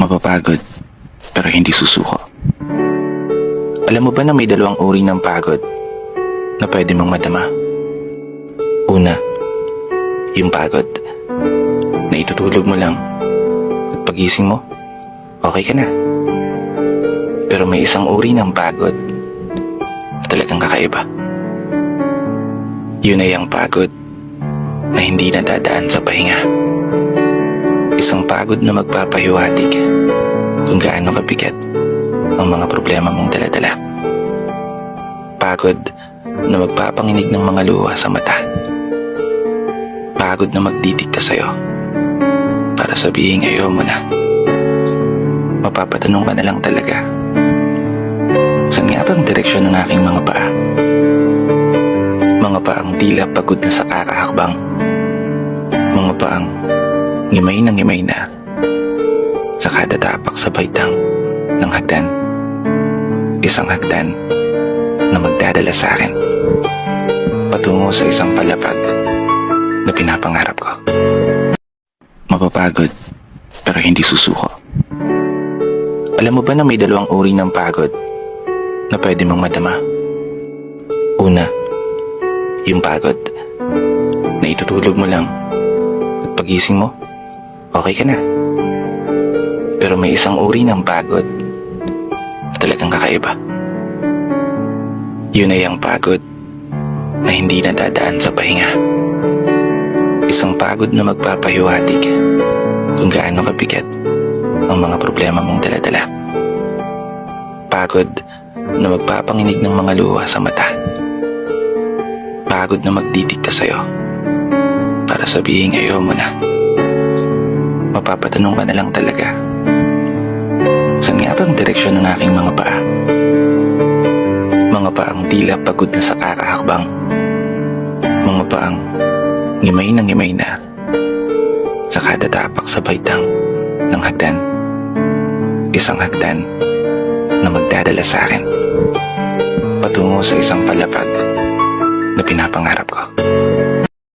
Mapapagod, pero hindi susuko. Alam mo ba na may dalawang uri ng pagod na pwede mong madama? Una, yung pagod na itutulog mo lang at pagising mo, okay ka na. Pero may isang uri ng pagod na talagang kakaiba. Yun ay ang pagod na hindi nadadaan sa pahinga. Isang pagod na magpapahiwatig kung gaano kabigat ang mga problema mong daladala. Pagod na magpapanginig ng mga luha sa mata. Pagod na magdidikta sa'yo para sabihin ayaw mo na. Mapapatanong ka na lang talaga, saan nga bang direksyon ng aking mga paa? Mga paang tila pagod na sa kakahakbang. Mga paang ngimay na sa kada tapak sa baitang ng hagdan. Isang hagdan na magdadala sa akin patungo sa isang palapag na pinapangarap ko. Mapapagod, pero hindi susuko. Alam mo ba na may dalawang uri ng pagod na pwede mong madama? Una, yung pagod na itutulog mo lang at pagising mo, okay ka na. Pero may isang uri ng pagod na talagang kakaiba. Yun ay ang pagod na hindi nadadaan sa pahinga. Isang pagod na magpapahiwatig kung gaano kabigat ang mga problema mong daladala. Pagod na magpapanginig ng mga luha sa mata. Pagod na magdidikta sa'yo para sabihin ayaw mo na. Mapapatanong ka na lang talaga, saan nga bang direksyon ng aking mga paa? Mga paang tila pagod na sa kakahakbang. Mga paang ngimay na sa kada tapak sa baitang ng hagdan. Isang hagdan na magdadala sa akin patungo sa isang palapag na pinapangarap ko.